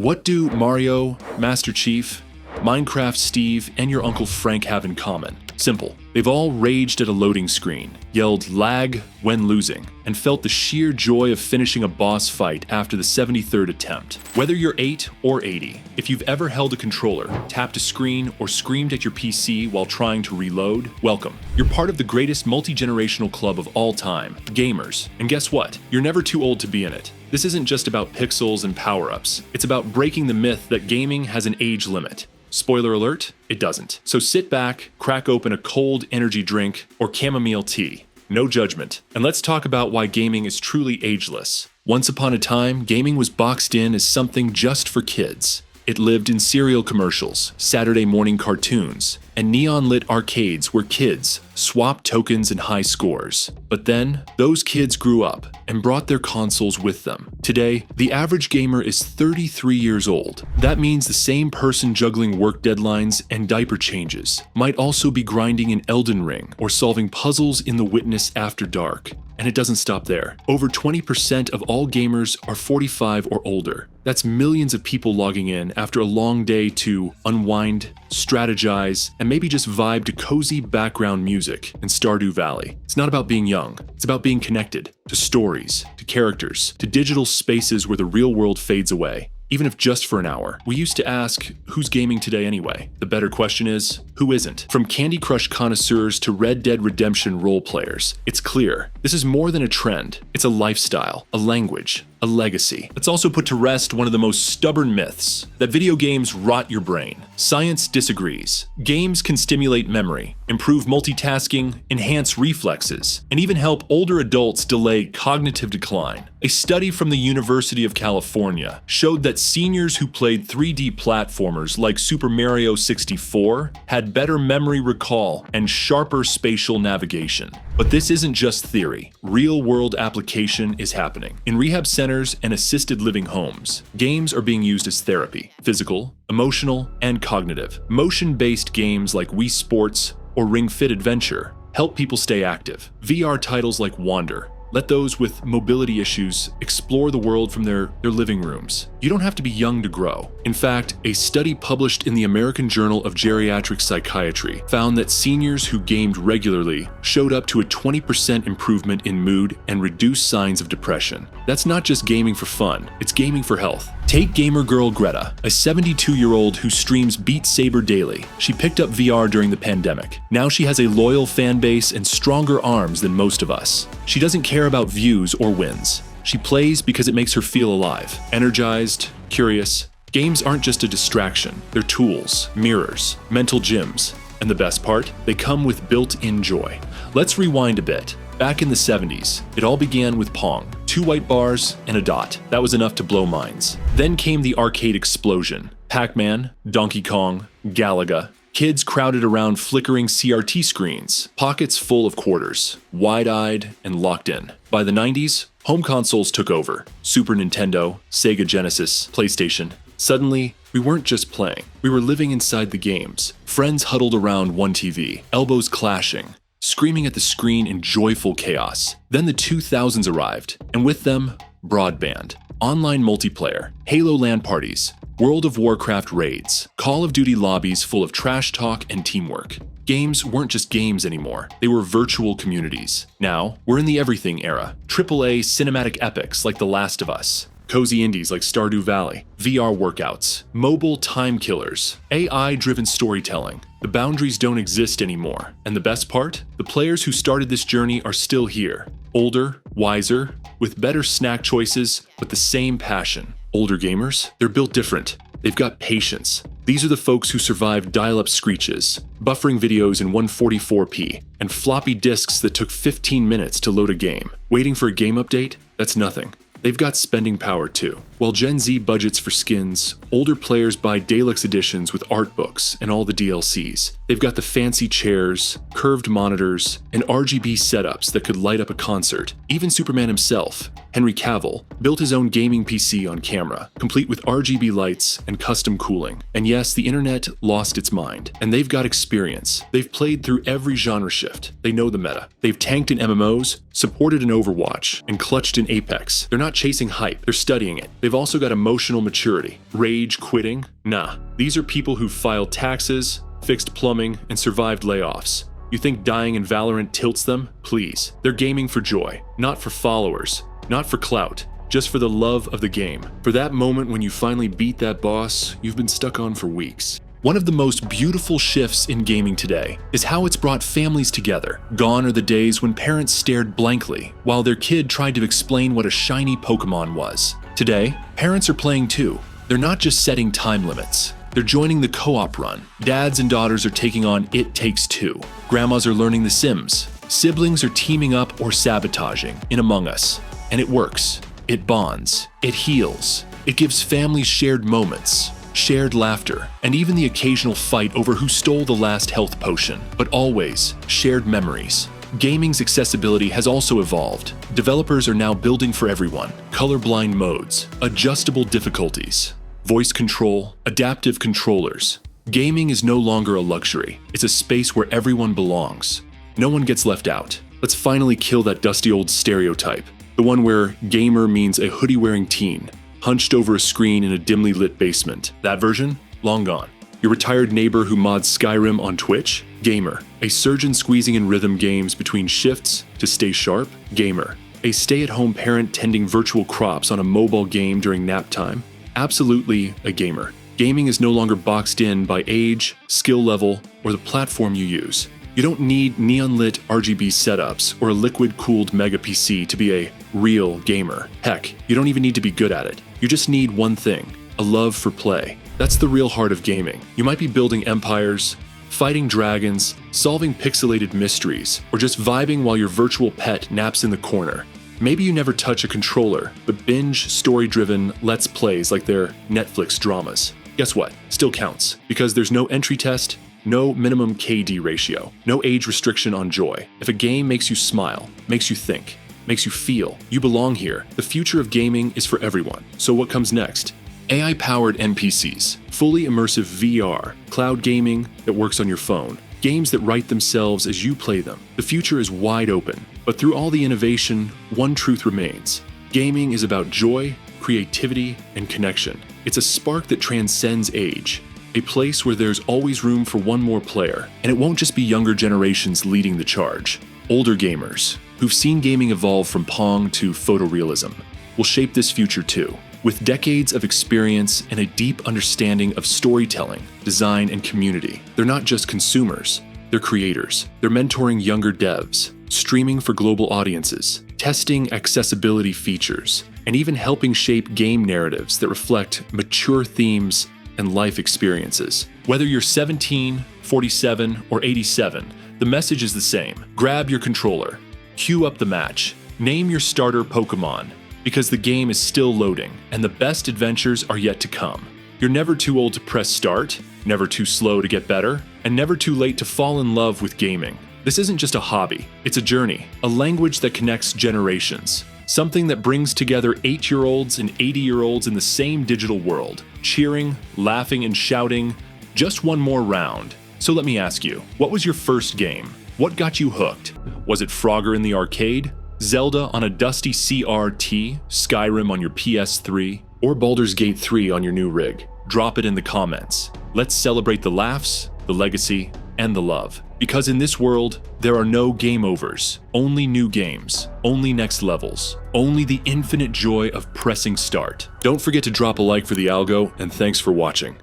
What do Mario, Master Chief, Minecraft Steve, and your Uncle Frank have in common? Simple. They've all raged at a loading screen, yelled lag when losing, and felt the sheer joy of finishing a boss fight after the 73rd attempt. Whether you're 8 or 80, if you've ever held a controller, tapped a screen, or screamed at your PC while trying to reload, welcome. You're part of the greatest multi-generational club of all time, gamers. And guess what? You're never too old to be in it. This isn't just about pixels and power-ups. It's about breaking the myth that gaming has an age limit. Spoiler alert, it doesn't. So sit back, crack open a cold energy drink or chamomile tea. No judgment. And let's talk about why gaming is truly ageless. Once upon a time, gaming was boxed in as something just for kids. It lived in cereal commercials, Saturday morning cartoons, and neon-lit arcades where kids swapped tokens and high scores. But then, those kids grew up and brought their consoles with them. Today, the average gamer is 33 years old. That means the same person juggling work deadlines and diaper changes might also be grinding in Elden Ring or solving puzzles in The Witness After Dark. And it doesn't stop there. Over 20% of all gamers are 45 or older. That's millions of people logging in after a long day to unwind, strategize, and maybe just vibe to cozy background music in Stardew Valley. It's not about being young. It's about being connected to stories, to characters, to digital spaces where the real world fades away. Even if just for an hour. We used to ask, who's gaming today anyway? The better question is, who isn't? From Candy Crush connoisseurs to Red Dead Redemption role players, it's clear. This is more than a trend. It's a lifestyle, a language, a legacy. Let's also put to rest one of the most stubborn myths, that video games rot your brain. Science disagrees. Games can stimulate memory, improve multitasking, enhance reflexes, and even help older adults delay cognitive decline. A study from the University of California showed that seniors who played 3D platformers like Super Mario 64 had better memory recall and sharper spatial navigation. But this isn't just theory. Real-world application is happening. In rehab centers and assisted living homes, games are being used as therapy, physical, emotional, and cognitive. Motion-based games like Wii Sports or Ring Fit Adventure help people stay active. VR titles like Wander let those with mobility issues explore the world from their living rooms. You don't have to be young to grow. In fact, a study published in the American Journal of Geriatric Psychiatry found that seniors who gamed regularly showed up to a 20% improvement in mood and reduced signs of depression. That's not just gaming for fun, it's gaming for health. Take gamer girl Greta, a 72-year-old who streams Beat Saber daily. She picked up VR during the pandemic. Now she has a loyal fan base and stronger arms than most of us. She doesn't care about views or wins. She plays because it makes her feel alive, energized, curious. Games aren't just a distraction. They're tools, mirrors, mental gyms. And the best part? They come with built-in joy. Let's rewind a bit. Back in the 70s, it all began with Pong. 2 white bars and a dot. That was enough to blow minds. Then came the arcade explosion. Pac-Man, Donkey Kong, Galaga. Kids crowded around flickering CRT screens, pockets full of quarters, wide-eyed and locked in. By the 90s, home consoles took over. Super Nintendo, Sega Genesis, PlayStation. Suddenly, we weren't just playing. We were living inside the games. Friends huddled around one TV, elbows clashing, screaming at the screen in joyful chaos. Then the 2000s arrived, and with them, broadband, online multiplayer, Halo LAN parties, World of Warcraft raids, Call of Duty lobbies full of trash talk and teamwork. Games weren't just games anymore, they were virtual communities. Now, we're in the everything era. AAA cinematic epics like The Last of Us, cozy indies like Stardew Valley, VR workouts, mobile time killers, AI-driven storytelling. The boundaries don't exist anymore. And the best part? The players who started this journey are still here. Older, wiser, with better snack choices, but the same passion. Older gamers, they're built different. They've got patience. These are the folks who survived dial-up screeches, buffering videos in 144p, and floppy disks that took 15 minutes to load a game. Waiting for a game update? That's nothing. They've got spending power too. While Gen Z budgets for skins, older players buy deluxe editions with art books and all the DLCs. They've got the fancy chairs, curved monitors, and RGB setups that could light up a concert. Even Superman himself, Henry Cavill, built his own gaming PC on camera, complete with RGB lights and custom cooling. And yes, the internet lost its mind. And they've got experience. They've played through every genre shift. They know the meta. They've tanked in MMOs, supported in Overwatch, and clutched in Apex. They're not chasing hype, they're studying it. They've they've also got emotional maturity. Rage quitting? Nah. These are people who filed taxes, fixed plumbing, and survived layoffs. You think dying in Valorant tilts them? Please. They're gaming for joy, not for followers, not for clout, just for the love of the game. For that moment when you finally beat that boss you've been stuck on for weeks. One of the most beautiful shifts in gaming today is how it's brought families together. Gone are the days when parents stared blankly while their kid tried to explain what a shiny Pokemon was. Today, parents are playing too. They're not just setting time limits. They're joining the co-op run. Dads and daughters are taking on It Takes Two. Grandmas are learning The Sims. Siblings are teaming up or sabotaging in Among Us. And it works. It bonds. It heals. It gives families shared moments, shared laughter, and even the occasional fight over who stole the last health potion, but always shared memories. Gaming's accessibility has also evolved. Developers are now building for everyone. Colorblind modes, adjustable difficulties, voice control, adaptive controllers. Gaming is no longer a luxury. It's a space where everyone belongs. No one gets left out. Let's finally kill that dusty old stereotype. The one where gamer means a hoodie-wearing teen, hunched over a screen in a dimly lit basement. That version? Long gone. Your retired neighbor who mods Skyrim on Twitch? Gamer. A surgeon squeezing in rhythm games between shifts to stay sharp? Gamer. A stay-at-home parent tending virtual crops on a mobile game during nap time? Absolutely a gamer. Gaming is no longer boxed in by age, skill level, or the platform you use. You don't need neon-lit RGB setups or a liquid-cooled mega PC to be a real gamer. Heck, you don't even need to be good at it. You just need one thing: a love for play. That's the real heart of gaming. You might be building empires, fighting dragons, solving pixelated mysteries, or just vibing while your virtual pet naps in the corner. Maybe you never touch a controller, but binge story-driven Let's Plays like they're Netflix dramas. Guess what? Still counts, because there's no entry test, no minimum KD ratio, no age restriction on joy. If a game makes you smile, makes you think, makes you feel, you belong here. The future of gaming is for everyone. So what comes next? AI-powered NPCs, fully immersive VR, cloud gaming that works on your phone, games that write themselves as you play them. The future is wide open, but through all the innovation, one truth remains. Gaming is about joy, creativity, and connection. It's a spark that transcends age. A place where there's always room for one more player, and it won't just be younger generations leading the charge. Older gamers, who've seen gaming evolve from Pong to photorealism, will shape this future too. With decades of experience and a deep understanding of storytelling, design, and community, they're not just consumers, they're creators. They're mentoring younger devs, streaming for global audiences, testing accessibility features, and even helping shape game narratives that reflect mature themes and life experiences. Whether you're 17, 47, or 87, the message is the same. Grab your controller, queue up the match, name your starter Pokemon, because the game is still loading, and the best adventures are yet to come. You're never too old to press start, never too slow to get better, and never too late to fall in love with gaming. This isn't just a hobby, it's a journey, a language that connects generations, something that brings together 8-year-olds and 80-year-olds in the same digital world, cheering, laughing, and shouting, just one more round. So let me ask you, what was your first game? What got you hooked? Was it Frogger in the arcade? Zelda on a dusty CRT? Skyrim on your PS3? Or Baldur's Gate 3 on your new rig? Drop it in the comments. Let's celebrate the laughs, the legacy, and the love. Because in this world, there are no game overs, only new games, only next levels, only the infinite joy of pressing start. Don't forget to drop a like for the algo, and thanks for watching.